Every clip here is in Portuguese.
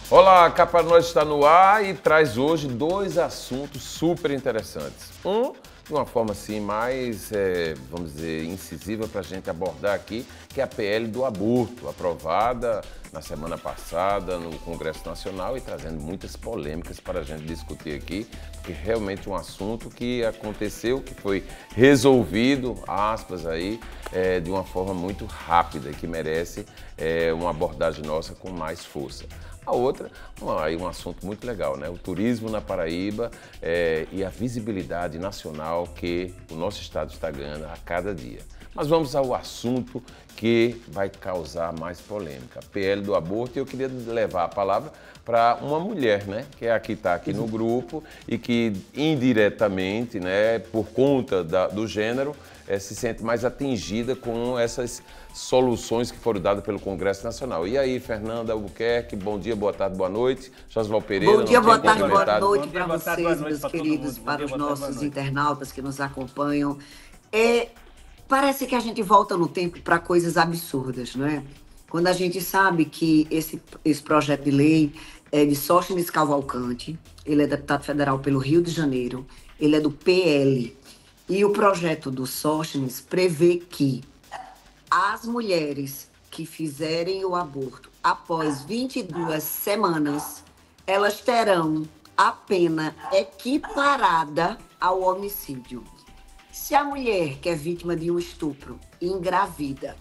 Olá, a Capa Nós está no ar e traz hoje dois assuntos super interessantes. Um, de uma forma assim mais, vamos dizer, incisiva para a gente abordar aqui, que é a PL do aborto, aprovada na semana passada no Congresso Nacional e trazendo muitas polêmicas para a gente discutir aqui, porque realmente é um assunto que aconteceu, que foi resolvido, aspas aí, de uma forma muito rápida, que merece uma abordagem nossa com mais força. A outra, aí um assunto muito legal, né? O turismo na Paraíba e a visibilidade nacional que o nosso estado está ganhando a cada dia. Mas vamos ao assunto que vai causar mais polêmica, a PL do aborto. E eu queria levar a palavra para uma mulher, né? Que é a que está aqui no grupo e que indiretamente, né, por conta do gênero, se sente mais atingida com essas soluções que foram dadas pelo Congresso Nacional. E aí, Fernanda Albuquerque, bom dia, boa tarde, boa noite. Josval Pereira. Bom dia, boa tarde, boa noite para vocês, meus queridos, para os nossos internautas que nos acompanham. Parece que a gente volta no tempo para coisas absurdas, não é? Quando a gente sabe que esse projeto de lei é de Sóstenes Cavalcante, ele é deputado federal pelo Rio de Janeiro, ele é do PL. E o projeto do Sóstenes prevê que as mulheres que fizerem o aborto após 22 semanas, elas terão a pena equiparada ao homicídio. Se a mulher que é vítima de um estupro engravida,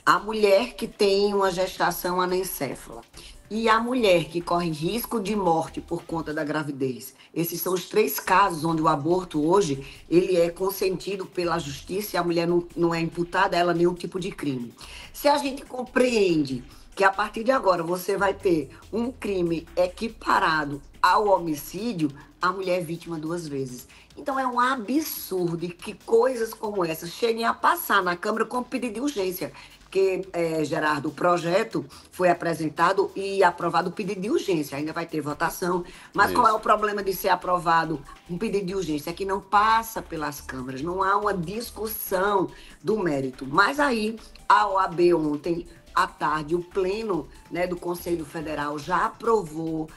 a mulher que tem uma gestação anencéfala e a mulher que corre risco de morte por conta da gravidez, esses são os três casos onde o aborto hoje ele é consentido pela justiça e a mulher não é imputada a ela nenhum tipo de crime. Se a gente compreende que a partir de agora você vai ter um crime equiparado ao homicídio, a mulher é vítima duas vezes. Então é um absurdo que coisas como essas cheguem a passar na Câmara com pedido de urgência. Porque, Gerardo, o projeto foi apresentado e aprovado o pedido de urgência. Ainda vai ter votação. Mas Qual é o problema de ser aprovado um pedido de urgência? É que não passa pelas câmaras, não há uma discussão do mérito. Mas aí, a OAB ontem, à tarde, o pleno, né, do Conselho Federal já aprovou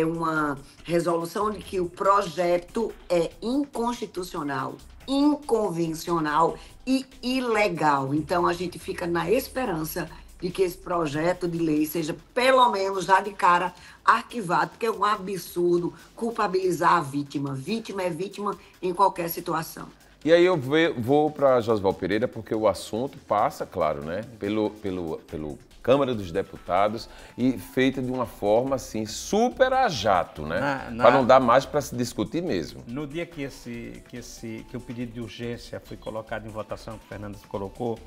uma resolução de que o projeto é inconstitucional, inconvencional e ilegal. Então, a gente fica na esperança de que esse projeto de lei seja, pelo menos, já de cara, arquivado, porque é um absurdo culpabilizar a vítima. Vítima é vítima em qualquer situação. E aí eu vou para Josval Pereira, porque o assunto passa, claro, né, pelo Câmara dos Deputados e feita de uma forma, assim, super a jato, né? Para não dar mais para se discutir mesmo. No dia que o pedido de urgência foi colocado em votação, que o Fernando colocou,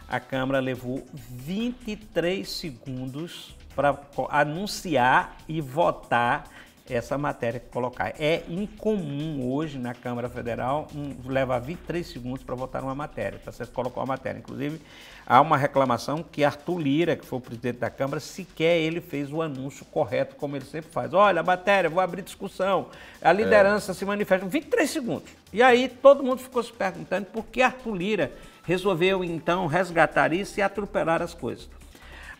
a Câmara levou 23 segundos para anunciar e votar essa matéria que colocar. É incomum hoje na Câmara Federal levar 23 segundos para votar uma matéria, tá certo? Colocou a matéria. Inclusive, há uma reclamação que Arthur Lira, que foi o presidente da Câmara, sequer ele fez o anúncio correto, como ele sempre faz. Olha, a matéria, vou abrir discussão, a liderança se manifesta. 23 segundos. E aí todo mundo ficou se perguntando por que Arthur Lira resolveu, então, resgatar isso e atropelar as coisas.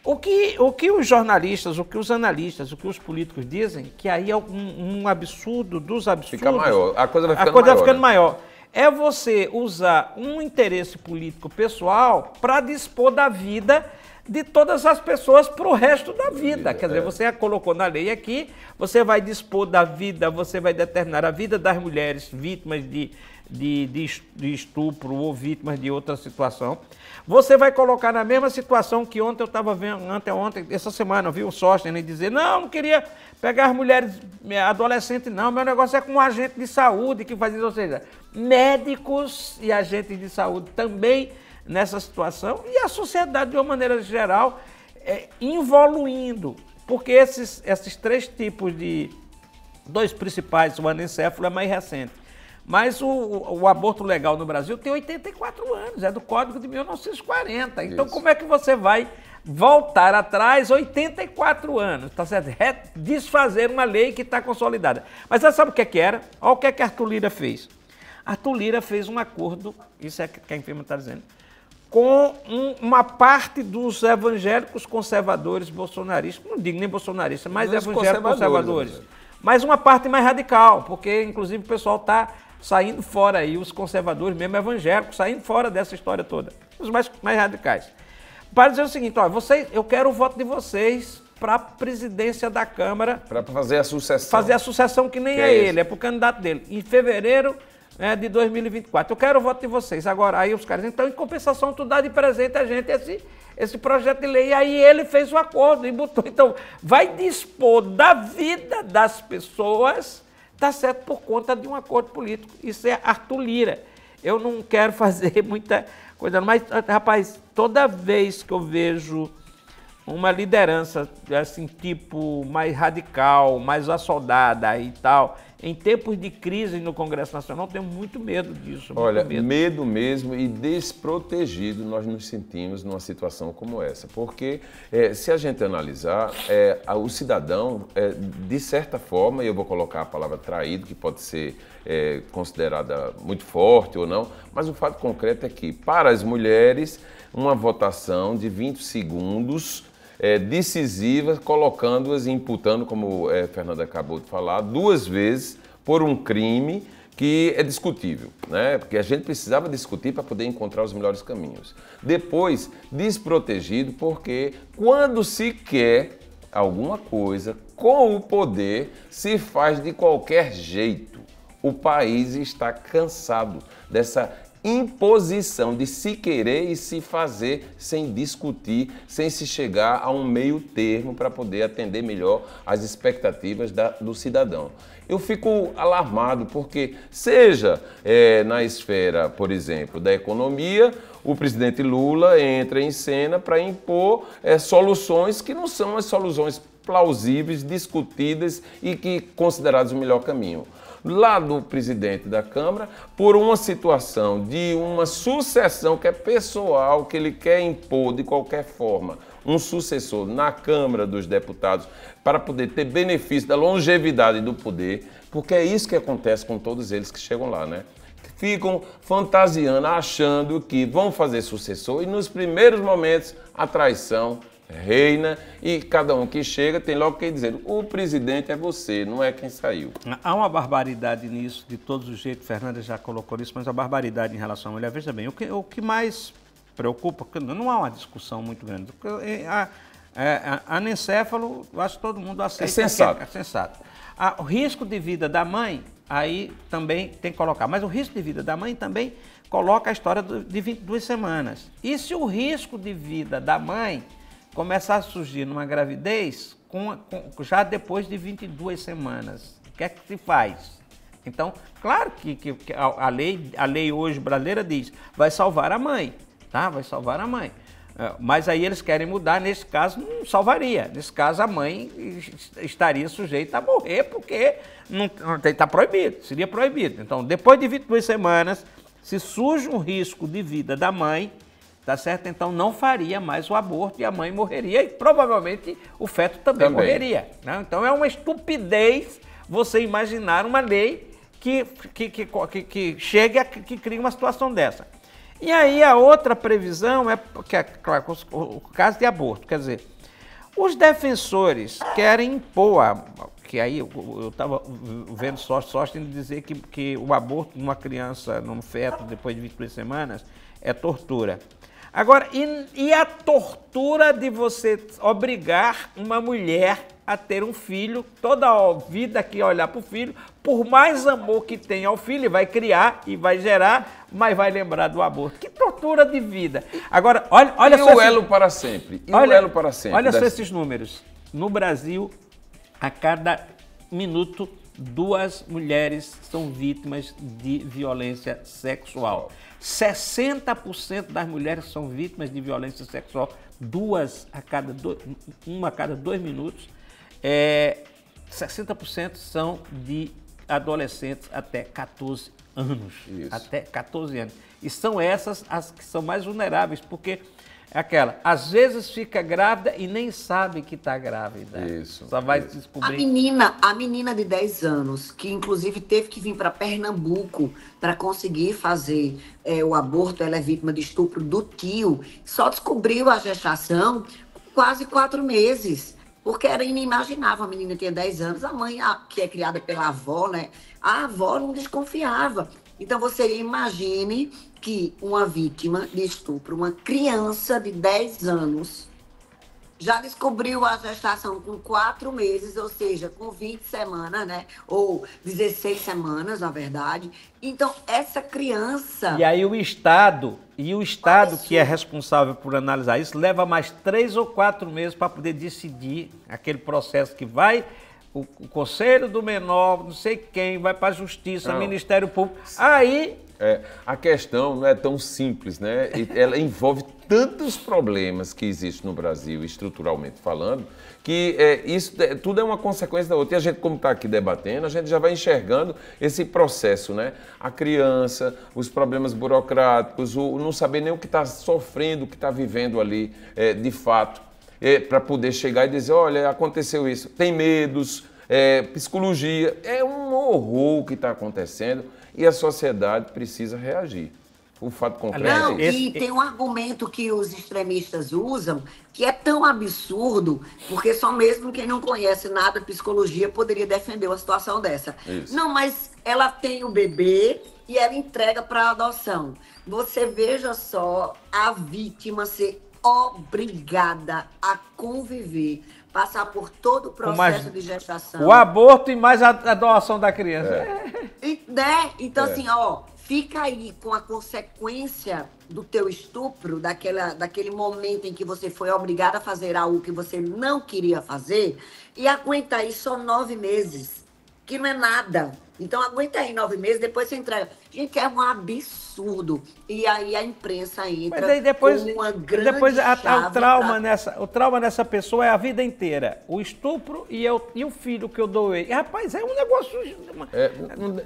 O que os jornalistas, o que os analistas, o que os políticos dizem, que aí é um absurdo dos absurdos. Fica maior, a coisa vai ficando maior. Vai ficando maior. É você usar um interesse político pessoal para dispor da vida de todas as pessoas para o resto da vida. Quer dizer, você colocou na lei aqui, você vai dispor da vida, você vai determinar a vida das mulheres vítimas de estupro ou vítimas de outra situação. Você vai colocar na mesma situação que ontem eu estava vendo, essa semana eu vi o Sóstenes dizer, não queria pegar as mulheres adolescentes, não, meu negócio é com um agente de saúde que faz isso, ou seja, médicos e agentes de saúde também nessa situação e a sociedade de uma maneira geral evoluindo, porque esses três tipos de, dois principais, o anencéfalo é mais recente. Mas o aborto legal no Brasil tem 84 anos, é do Código de 1940. Então, como é que você vai voltar atrás 84 anos, tá certo? Desfazer uma lei que está consolidada. Mas você sabe o que era? Olha o que Arthur Lira fez. Arthur Lira fez um acordo, isso é que a enferma está dizendo, com uma parte dos evangélicos conservadores bolsonaristas, não digo nem bolsonaristas, mas evangélicos conservadores. Mas uma parte mais radical, porque inclusive o pessoal está saindo fora aí, os conservadores, mesmo evangélicos, saindo fora dessa história toda, os mais radicais. Para dizer o seguinte, ó, eu quero o voto de vocês para a presidência da Câmara. Para fazer a sucessão. Fazer a sucessão que nem é ele, é para o candidato dele. Em fevereiro de 2024. Eu quero o voto de vocês. Agora, aí os caras, então, em compensação, tu dá de presente a gente esse projeto de lei. E aí ele fez o acordo e botou. Então, vai dispor da vida das pessoas, tá certo, por conta de um acordo político. Isso é Arthur Lira. Eu não quero fazer muita coisa, mas, rapaz, toda vez que eu vejo uma liderança, assim, tipo, mais radical, mais assoldada e tal, em tempos de crise no Congresso Nacional, tenho muito medo disso. Olha, medo mesmo e desprotegido nós nos sentimos numa situação como essa. Porque, se a gente analisar, o cidadão, de certa forma, e eu vou colocar a palavra traído, que pode ser considerada muito forte ou não, mas o fato concreto é que, para as mulheres, uma votação de 20 segundos decisivas, colocando-as e imputando, como a Fernanda acabou de falar, 2 vezes por um crime que é discutível, né? Porque a gente precisava discutir para poder encontrar os melhores caminhos. Depois, desprotegido, porque quando se quer alguma coisa com o poder, se faz de qualquer jeito. O país está cansado dessa imposição de se querer e se fazer sem discutir, sem se chegar a um meio termo para poder atender melhor as expectativas do cidadão. Eu fico alarmado porque, seja na esfera, por exemplo, da economia, o presidente Lula entra em cena para impor soluções que não são as soluções plausíveis, discutidas e que consideradas o melhor caminho. Lá do presidente da Câmara, por uma situação de uma sucessão que é pessoal, que ele quer impor de qualquer forma um sucessor na Câmara dos Deputados para poder ter benefício da longevidade do poder, porque é isso que acontece com todos eles que chegam lá, né? Ficam fantasiando, achando que vão fazer sucessor e nos primeiros momentos a traição reina e cada um que chega tem logo que dizer, o presidente é você, não é quem saiu. Há uma barbaridade nisso, de todos os jeitos, Fernanda já colocou isso, mas a barbaridade em relação à mulher, veja bem, o que mais preocupa, porque não há uma discussão muito grande, anencéfalo, eu acho que todo mundo aceita. É sensato. É sensato. O risco de vida da mãe, aí também tem que colocar, mas o risco de vida da mãe também coloca a história de 22 semanas. E se o risco de vida da mãe começar a surgir numa gravidez já depois de 22 semanas. O que é que se faz? Então, claro que a lei hoje brasileira diz, vai salvar a mãe, tá? Vai salvar a mãe. Mas aí eles querem mudar, nesse caso não salvaria. Nesse caso a mãe estaria sujeita a morrer porque está proibido, seria proibido. Então, depois de 22 semanas, se surge um risco de vida da mãe, tá certo? Então não faria mais o aborto e a mãe morreria e provavelmente o feto também morreria. Né? Então é uma estupidez você imaginar uma lei que chegue que crie uma situação dessa. E aí a outra previsão é claro, o caso de aborto. Quer dizer, os defensores querem impor, que aí eu estava vendo Sóstenes dizer que o aborto numa criança, num feto, depois de 22 semanas, é tortura. Agora, e a tortura de você obrigar uma mulher a ter um filho, toda a vida que olhar para o filho, por mais amor que tenha ao filho, vai criar e vai gerar, mas vai lembrar do aborto. Que tortura de vida. Agora, olha só. O elo para sempre. E o elo para sempre. Olha só esses números. No Brasil, a cada minuto, 2 mulheres são vítimas de violência sexual. 60% das mulheres são vítimas de violência sexual, uma a cada 2 minutos. 60% são de adolescentes até 14 anos. Isso. Até 14 anos. E são essas as que são mais vulneráveis, porque Aquela, às vezes fica grávida e nem sabe que está grávida. Isso. Só vai descobrir. A menina de 10 anos, que inclusive teve que vir para Pernambuco para conseguir fazer o aborto, ela é vítima de estupro do tio, só descobriu a gestação com quase 4 meses. Porque era inimaginável, a menina tinha 10 anos, a mãe, que é criada pela avó, né? A avó não desconfiava. Então, você imagine que uma vítima de estupro, uma criança de 10 anos, já descobriu a gestação com 4 meses, ou seja, com 20 semanas, né? Ou 16 semanas, na verdade. Então, essa criança... E aí o Estado que é responsável por analisar isso, leva mais 3 ou 4 meses para poder decidir aquele processo que vai... O Conselho do Menor, não sei quem, vai para a Justiça, Ministério Público. Aí... a questão não é tão simples, né? Ela envolve tantos problemas que existem no Brasil, estruturalmente falando, que isso tudo é uma consequência da outra. E a gente, como está aqui debatendo, a gente já vai enxergando esse processo, né? A criança, os problemas burocráticos, o não saber nem o que está sofrendo, o que está vivendo ali de fato. Para poder chegar e dizer, olha, aconteceu isso, tem medos, psicologia, é um horror que está acontecendo e a sociedade precisa reagir. O fato concreto Não, e tem um argumento que os extremistas usam que é tão absurdo, porque só mesmo quem não conhece nada de psicologia poderia defender uma situação dessa. Isso. Não, mas ela tem o bebê e ela entrega para adoção. Você veja só a vítima ser obrigada a conviver, passar por todo o processo de gestação. O aborto e mais a doação da criança. Então, assim, fica aí com a consequência do teu estupro, daquele momento em que você foi obrigada a fazer algo que você não queria fazer, e aguenta aí só 9 meses, que não é nada. Então, aguenta aí 9 meses, depois você entrega. Gente, é um absurdo. E aí a imprensa entra. Mas aí depois, com uma grande o trauma nessa pessoa é a vida inteira. O estupro e o filho que eu doei. E, rapaz, é um negócio...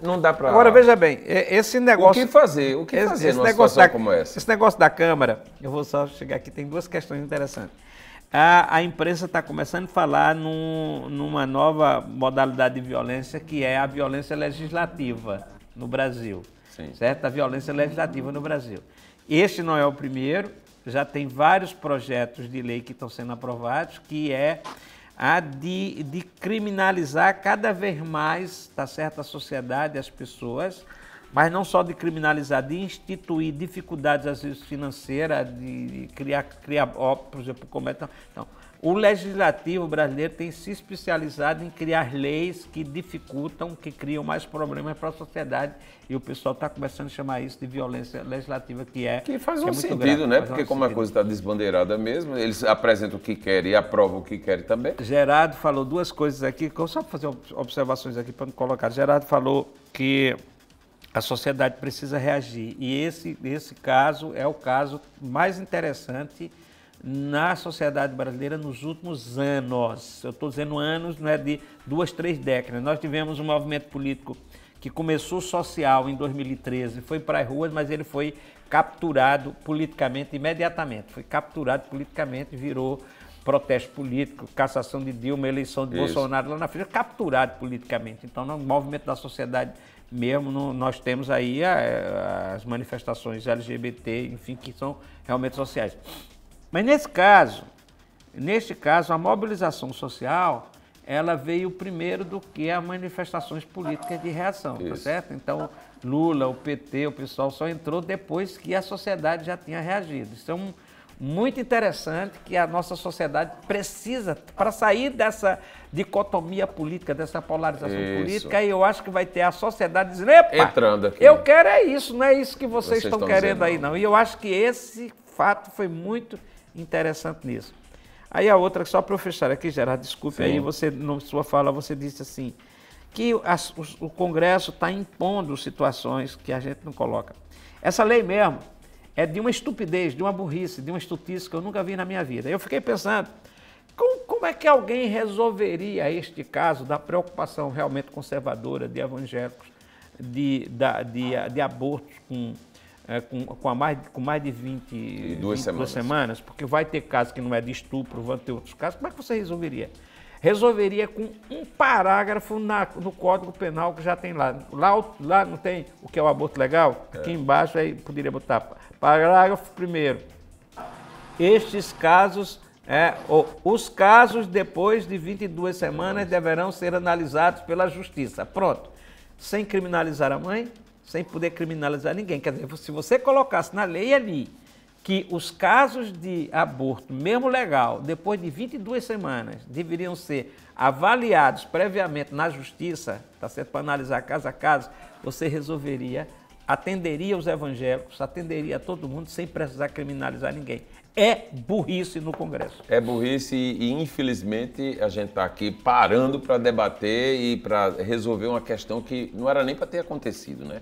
não dá para... Agora, veja bem, esse negócio... O que fazer numa situação como essa? Esse negócio da Câmara, eu vou só chegar aqui, tem 2 questões interessantes. A imprensa está começando a falar numa nova modalidade de violência, que é a violência legislativa no Brasil. Sim. Certo? A violência legislativa no Brasil. Este não é o primeiro, já tem vários projetos de lei que estão sendo aprovados, que é a de criminalizar cada vez mais, tá certo, a sociedade, as pessoas, mas não só de criminalizar, de instituir dificuldades, às vezes, financeiras, de criar por exemplo, como é... Então, o legislativo brasileiro tem se especializado em criar leis que dificultam, que criam mais problemas para a sociedade, e o pessoal está começando a chamar isso de violência legislativa, que faz um sentido, né? Porque como a coisa está desbandeirada mesmo, eles apresentam o que querem e aprovam o que querem também. Gerardo falou 2 coisas aqui, só para fazer observações aqui para não colocar. Gerardo falou que a sociedade precisa reagir. E esse caso é o caso mais interessante na sociedade brasileira nos últimos anos. Eu estou dizendo anos, não é de 2, 3 décadas. Nós tivemos um movimento político que começou social em 2013, foi para as ruas, mas ele foi capturado politicamente imediatamente. Foi capturado politicamente, virou protesto político, cassação de Dilma, eleição de Bolsonaro lá na frente, capturado politicamente. Então, no movimento da sociedade mesmo, nós temos aí as manifestações LGBT, enfim, que são realmente sociais. Mas neste caso, a mobilização social, ela veio primeiro do que as manifestações políticas de reação, tá certo? Então, Lula, o PT, o pessoal só entrou depois que a sociedade já tinha reagido. Isso é muito interessante, que a nossa sociedade precisa, para sair dessa dicotomia política, dessa polarização política, e eu acho que vai ter a sociedade dizendo, epa, entrando aqui. Eu quero isso, não é isso que vocês estão querendo aí, não. E eu acho que esse fato foi muito interessante nisso. Aí a outra, só para eu fechar aqui, Gerardo, desculpe, aí você, na sua fala, você disse assim, que o Congresso está impondo situações que a gente não coloca. Essa lei mesmo é de uma estupidez, de uma burrice, de uma estutice que eu nunca vi na minha vida. Eu fiquei pensando, como é que alguém resolveria este caso da preocupação realmente conservadora de evangélicos, de abortos com mais de 22 semanas, porque vai ter casos que não é de estupro, vão ter outros casos, como é que você resolveria? Resolveria com um parágrafo no Código Penal que já tem lá. Lá não tem o que é o aborto legal? Aqui embaixo aí poderia botar parágrafo 1º. Estes casos, os casos depois de 22 semanas deverão ser analisados pela Justiça. Pronto. Sem criminalizar a mãe, sem poder criminalizar ninguém. Quer dizer, se você colocasse na lei ali que os casos de aborto, mesmo legal, depois de 22 semanas, deveriam ser avaliados previamente na Justiça, tá certo? Para analisar caso a caso, você resolveria, atenderia os evangélicos, atenderia a todo mundo sem precisar criminalizar ninguém. É burrice no Congresso. É burrice e infelizmente, a gente está aqui parando para debater e para resolver uma questão que não era nem para ter acontecido, né?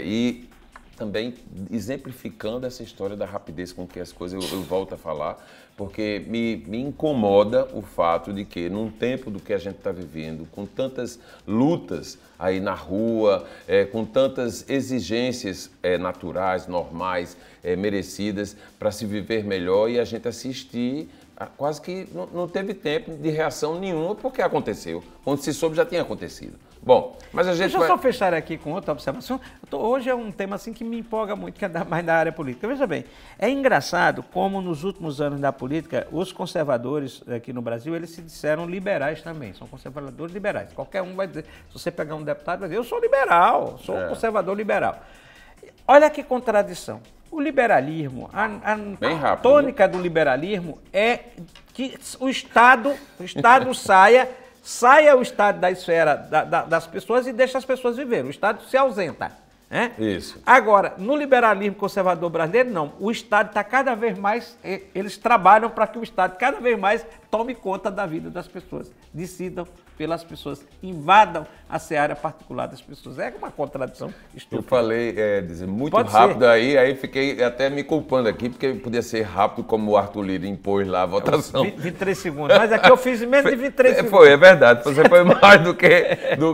E também exemplificando essa história da rapidez com que as coisas, eu volto a falar, porque me incomoda o fato de que, num tempo do que a gente está vivendo, com tantas lutas aí na rua, com tantas exigências naturais, normais, merecidas, para se viver melhor, e a gente assistir, quase que não teve tempo de reação nenhuma, porque aconteceu. Quando se soube, já tinha acontecido. Bom, mas a gente Deixa eu só fechar aqui com outra observação. Hoje é um tema assim que me empolga muito, que é mais da área política. Veja bem, é engraçado como nos últimos anos da política, os conservadores aqui no Brasil, eles se disseram liberais também, são conservadores liberais. Qualquer um vai dizer, se você pegar um deputado, vai dizer, eu sou liberal, sou conservador liberal. Olha que contradição. O liberalismo, a tônica do liberalismo é que o Estado saia o Estado da esfera das pessoas e deixa as pessoas viver. O Estado se ausenta. Isso. Agora, no liberalismo conservador brasileiro, não. O Estado está cada vez mais, eles trabalham para que o Estado cada vez mais tome conta da vida das pessoas, decidam pelas pessoas, invadam a seara particular das pessoas. É uma contradição estúpida. Eu falei muito rápido aí fiquei até me culpando aqui, porque podia ser rápido como o Arthur Lira impôs lá a votação. 23 segundos, mas aqui eu fiz menos de 23 segundos. Foi, é verdade, você foi mais do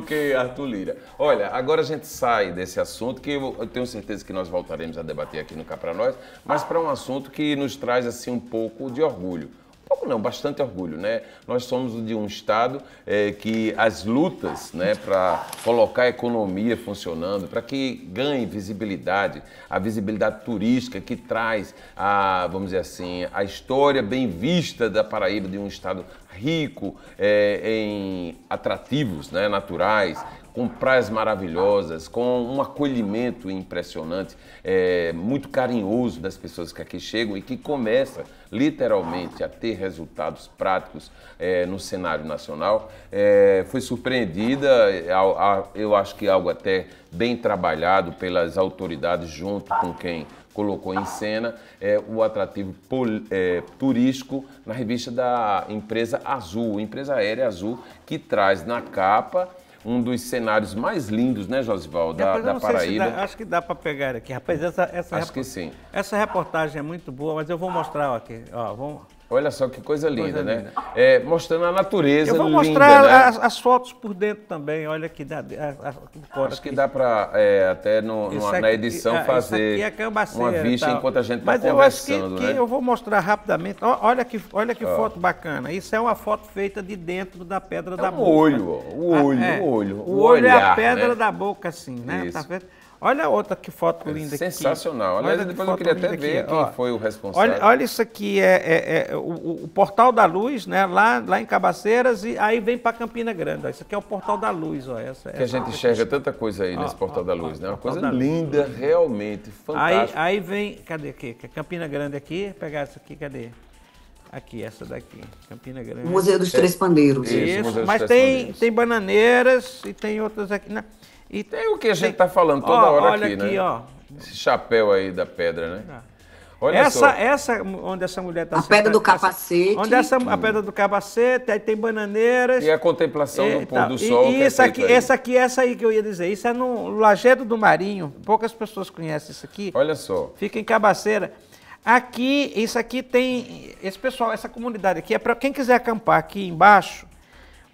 que Arthur Lira. Olha, agora a gente sai desse assunto, que eu tenho certeza que nós voltaremos a debater aqui no Cá Pra Nós, mas para um assunto que nos traz assim um pouco de orgulho. Pouco não, bastante orgulho, né? Nós somos de um estado que as lutas, né, para colocar a economia funcionando, para que ganhe visibilidade, a visibilidade turística que traz, vamos dizer assim, a história bem vista da Paraíba, de um estado rico em atrativos, né, naturais, com praias maravilhosas, com um acolhimento impressionante, muito carinhoso das pessoas que aqui chegam e que começa literalmente a ter resultados práticos no cenário nacional. Foi surpreendida, eu acho que algo até bem trabalhado pelas autoridades junto com quem colocou em cena o atrativo turístico na revista da empresa Azul, empresa aérea Azul, que traz na capa um dos cenários mais lindos, né, Josivaldo, da Paraíba. Acho que dá para pegar aqui. Rapaz, acho que sim. Essa reportagem é muito boa, mas eu vou mostrar aqui. Olha só que coisa linda, né? Mostrando a natureza linda. Eu vou mostrar, né, as fotos por dentro também, olha que dá. Acho que dá para até na edição fazer uma vista enquanto a gente está conversando. Mas eu acho que eu vou mostrar rapidamente. Olha que foto bacana. Isso é uma foto feita de dentro da pedra da boca. O olho. O olho é a pedra da boca, assim, né? Tá vendo? Olha outra que foto linda aqui. Sensacional. Aliás, depois eu queria até ver quem foi o responsável. Olha isso aqui, o Portal da Luz, né? Lá em Cabaceiras, e aí vem para Campina Grande. Isso aqui é o Portal da Luz. Que a gente enxerga tanta coisa aí nesse Portal da Luz, né? Uma coisa linda, realmente, fantástica. Aí vem, cadê aqui? Campina Grande aqui, pegar essa aqui, cadê? Aqui, essa daqui, Campina Grande. O Museu dos Três Pandeiros. Isso, mas tem Bananeiras e tem outras aqui, né? E tem o que a gente está falando toda hora olha aqui, né? Ó. Esse chapéu aí da pedra, né? Olha essa onde essa mulher está... A pedra do capacete. A pedra do capacete, aí tem Bananeiras. E a contemplação do pôr do sol. Essa aí que eu ia dizer. Isso é no Lajedo do Marinho. Poucas pessoas conhecem isso aqui. Olha só. Fica em Cabaceira. Isso aqui tem... Esse pessoal, essa comunidade aqui é para quem quiser acampar aqui embaixo.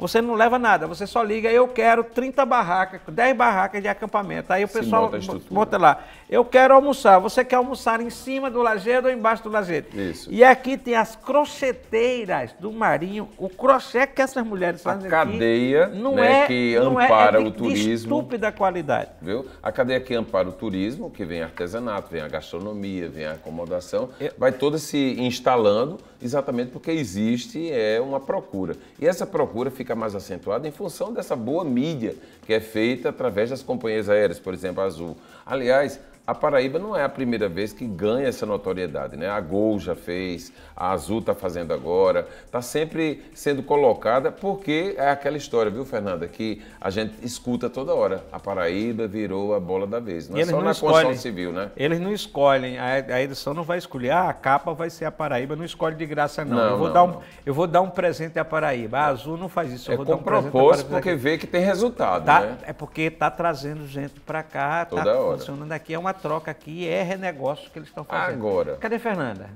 você não leva nada, você só liga, eu quero 30 barracas, 10 barracas de acampamento. Aí o pessoal monta lá, eu quero almoçar, você quer almoçar em cima do lajedo ou embaixo do lajedo? Isso. E aqui tem as crocheteiras do Marinho, o crochê que essas mulheres fazem aqui. A cadeia, né, que ampara o turismo. De estúpida qualidade. Viu? A cadeia que ampara o turismo, que vem artesanato, vem a gastronomia, vem a acomodação, vai toda se instalando exatamente porque existe uma procura. E essa procura fica mais acentuada em função dessa boa mídia que é feita através das companhias aéreas, por exemplo, a Azul. Aliás, a Paraíba não é a primeira vez que ganha essa notoriedade, né? A Gol já fez, a Azul está fazendo agora, está sempre sendo colocada porque é aquela história, viu, Fernanda, que a gente escuta toda hora. A Paraíba virou a bola da vez, não é só na construção civil, né? Eles não escolhem, a edição não vai escolher, a capa vai ser a Paraíba, não escolhe de graça não. Eu vou dar um presente à Paraíba, a Azul não faz isso, eu vou dar um presente à Paraíba. É com propósito porque vê que tem resultado, né? É porque está trazendo gente para cá, está funcionando aqui, é uma troca aqui, é renegócio que eles estão fazendo. Agora. Cadê Fernanda?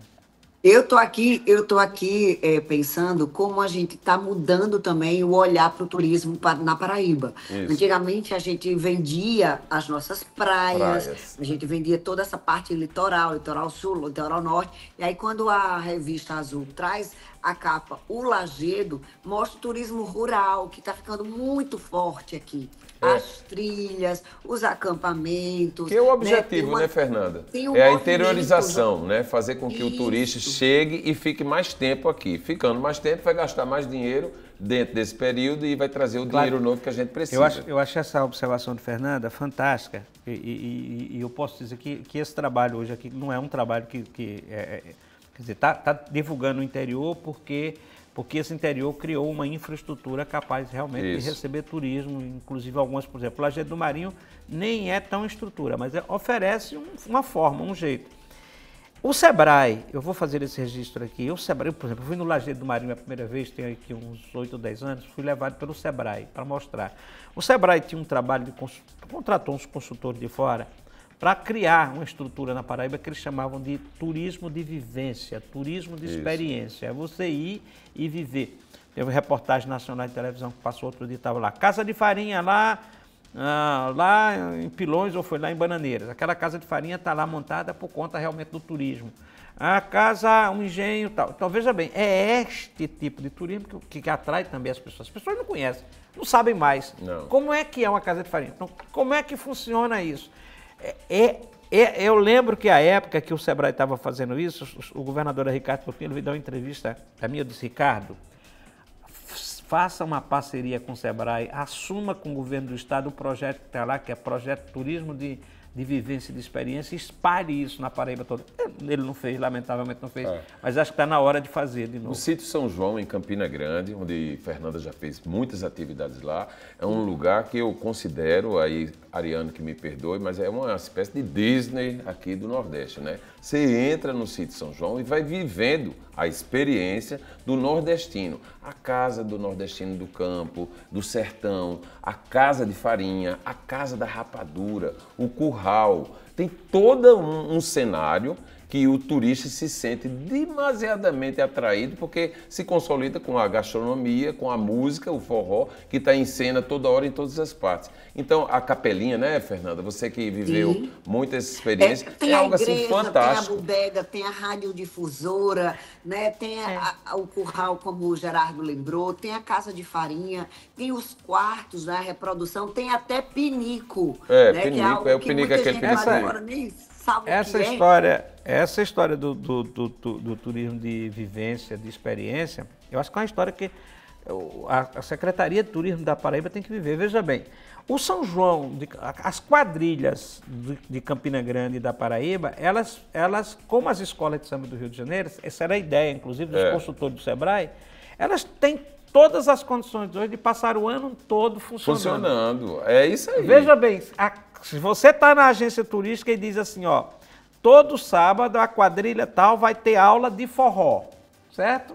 Eu tô aqui pensando como a gente está mudando também o olhar para o turismo na Paraíba. Isso. Antigamente a gente vendia as nossas praias, a gente vendia toda essa parte litoral, litoral sul, litoral norte. E aí quando a revista Azul traz a capa O Lajedo, mostra o turismo rural, que está ficando muito forte aqui. As trilhas, os acampamentos. Que é o objetivo, né, Fernanda? É a interiorização, né? Fazer com que o turista chegue e fique mais tempo aqui. Ficando mais tempo, vai gastar mais dinheiro dentro desse período e vai trazer o dinheiro novo que a gente precisa. Eu acho essa observação de Fernanda fantástica e eu posso dizer que esse trabalho hoje aqui não é um trabalho quer dizer, está divulgando o interior porque esse interior criou uma infraestrutura capaz realmente de receber turismo, inclusive algumas, por exemplo, o Lajedo do Marinho nem é tão estrutura, mas oferece uma forma, um jeito. O Sebrae, eu vou fazer esse registro aqui, o Sebrae, por exemplo, eu fui no Lajedo do Marinho a primeira vez, tem aqui uns 8 ou 10 anos, fui levado pelo Sebrae para mostrar. O Sebrae tinha um trabalho contratou uns consultores de fora para criar uma estrutura na Paraíba que eles chamavam de turismo de vivência, turismo de experiência. É você ir e viver. Teve uma reportagem nacional de televisão que passou outro dia, estava lá. Casa de farinha lá em Pilões ou foi lá em Bananeiras. Aquela casa de farinha está lá montada por conta realmente do turismo. A casa, um engenho e tal. Então, veja bem, é este tipo de turismo que atrai também as pessoas. As pessoas não conhecem, não sabem mais. Não. Como é que é uma casa de farinha? Então, como é que funciona isso? Eu lembro que a época que o Sebrae estava fazendo isso, o governador Ricardo Coutinho veio dar uma entrevista a mim, eu disse, Ricardo, faça uma parceria com o Sebrae, assuma com o governo do estado o projeto que está lá, que é Projeto Turismo de Vivência e de Experiência, e espalhe isso na Paraíba toda. Ele não fez, lamentavelmente não fez, mas acho que está na hora de fazer de novo. O Sítio São João, em Campina Grande, onde Fernanda já fez muitas atividades lá, é um lugar que eu considero, aí Ariano que me perdoe, mas é uma espécie de Disney aqui do Nordeste, né? Você entra no Sítio São João e vai vivendo a experiência do nordestino. A casa do nordestino do campo, do sertão, a casa de farinha, a casa da rapadura, o curral. Tem todo um cenário que o turista se sente demasiadamente atraído porque se consolida com a gastronomia, com a música, o forró, que está em cena toda hora em todas as partes. Então, a capelinha, né, Fernanda? Você que viveu muitas experiências, tem algo igreja, assim fantástico. Tem a bodega, tem a radiodifusora, né? Tem o curral, como o Gerardo lembrou, tem a casa de farinha, tem os quartos, né, a reprodução, tem até pinico. Né, pinico, o pinico é aquele pinico. Agora nem sabe essa história do turismo de vivência, de experiência, eu acho que é uma história que a Secretaria de Turismo da Paraíba tem que viver. Veja bem, o São João, as quadrilhas de Campina Grande e da Paraíba, elas, como as escolas de samba do Rio de Janeiro, essa era a ideia, inclusive, dos consultores do Sebrae, elas têm todas as condições hoje de passar o ano todo funcionando. É isso aí. Veja bem, se você está na agência turística e diz assim, ó, todo sábado a quadrilha tal vai ter aula de forró, certo?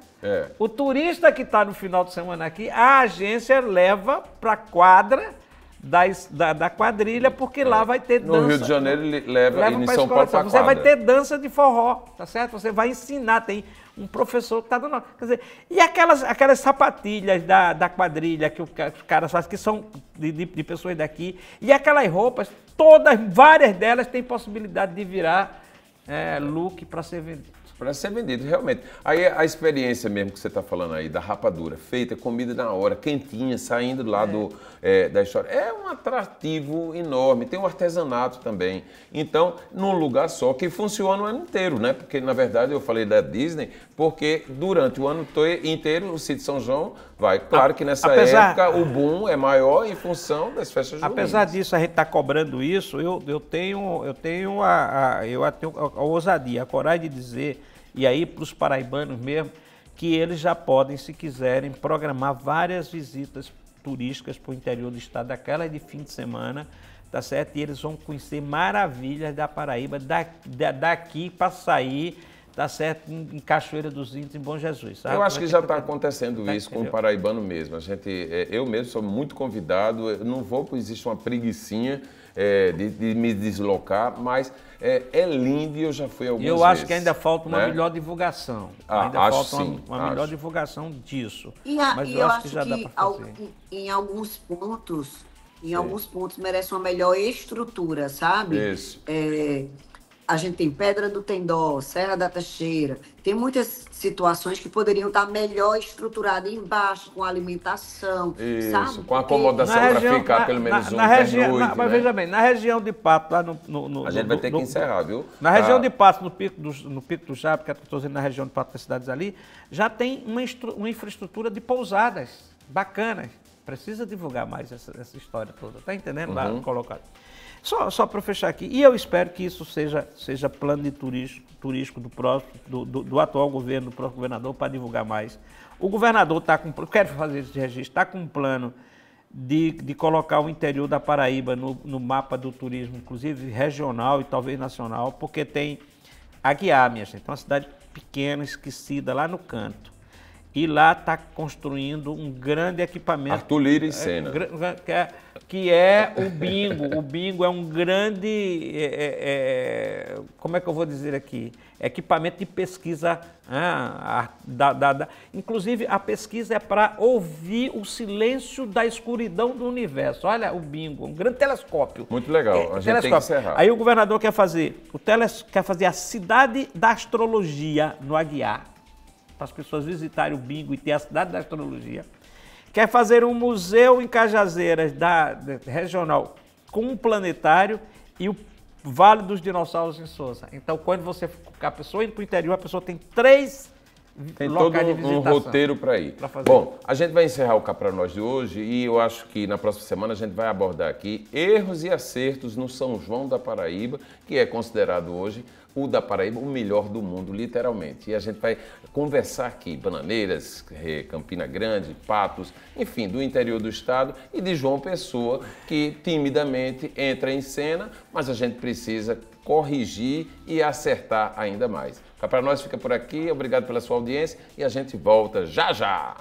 O turista que está no final de semana aqui, a agência leva para a quadra da quadrilha, porque lá vai ter dança. No Rio de Janeiro ele leva e em São Paulo para você vai ter dança de forró, tá certo? Você vai ensinar, tem um professor que está dando... Quer dizer, e aquelas sapatilhas da quadrilha que os caras fazem, que são de pessoas daqui, e aquelas roupas, várias delas têm possibilidade de virar look para ser vendido. Para ser vendido, realmente. Aí a experiência mesmo que você está falando aí, da rapadura, feita, comida na hora, quentinha, saindo lá da história, é um atrativo enorme. Tem um artesanato também. Então, num lugar só, que funciona o ano inteiro, né? Porque, na verdade, eu falei da Disney, porque durante o ano inteiro o Sítio São João vai. Claro que nessa época o boom é maior em função das festas juninas. Apesar disso, a gente está cobrando isso, eu tenho a ousadia, a coragem de dizer, e aí para os paraibanos mesmo, que eles já podem, se quiserem, programar várias visitas turísticas para o interior do estado, daquelas de fim de semana, tá certo? E eles vão conhecer maravilhas da Paraíba, daqui para sair, tá certo? Em Cachoeira dos Índios, em Bom Jesus. Sabe? Eu acho que já está acontecendo isso com o paraibano mesmo. Eu mesmo sou muito convidado, eu não vou porque existe uma preguicinha de me deslocar, mas é lindo e eu já fui algumas vezes. Eu acho que ainda falta uma melhor divulgação. Ainda falta uma melhor divulgação disso. Mas eu acho que já dá para fazer. Em alguns pontos, merece uma melhor estrutura, sabe? Isso. A gente tem Pedra do Tendó, Serra da Teixeira, tem muitas situações que poderiam estar melhor estruturadas embaixo, com alimentação, isso, sabe? com acomodação para ficar pelo menos noite, mas veja bem, na região de Pato, lá a gente vai ter que encerrar, viu? Na região de Pato, no Pico do Japi, que eu estou dizendo na região de Pato das cidades ali, já tem uma infraestrutura de pousadas bacanas. Precisa divulgar mais essa história toda, tá entendendo? Lá colocado. Só para fechar aqui, e eu espero que isso seja plano de turístico do atual governo, do próximo governador, para divulgar mais. O governador está com, quero fazer esse registro, está com um plano de colocar o interior da Paraíba no mapa do turismo, inclusive regional e talvez nacional, porque tem Aguiar, minha gente, uma cidade pequena, esquecida, lá no canto. E lá está construindo um grande equipamento. Arthur Lira e Senna. Que é o bingo. O bingo é um grande, como é que eu vou dizer aqui? Equipamento de pesquisa. Inclusive, a pesquisa é para ouvir o silêncio da escuridão do universo. Olha o bingo, um grande telescópio. Muito legal, a gente tem que encerrar. Aí o governador quer fazer a cidade da astrologia no Aguiar, para as pessoas visitarem o bingo e ter a cidade da astrologia. Quer fazer um museu em Cajazeiras regional com um planetário e o Vale dos Dinossauros em Sousa. Então, quando a pessoa indo para o interior, a pessoa tem 3 locais de visitação. Tem todo um roteiro para ir. Bom, a gente vai encerrar o Cá Pra Nós de hoje e eu acho que na próxima semana a gente vai abordar aqui erros e acertos no São João da Paraíba, que é considerado hoje o da Paraíba, o melhor do mundo, literalmente. E a gente vai conversar aqui, Bananeiras, Campina Grande, Patos, enfim, do interior do estado e de João Pessoa, que timidamente entra em cena, mas a gente precisa corrigir e acertar ainda mais. Cá Pra Nós fica por aqui, obrigado pela sua audiência e a gente volta já já!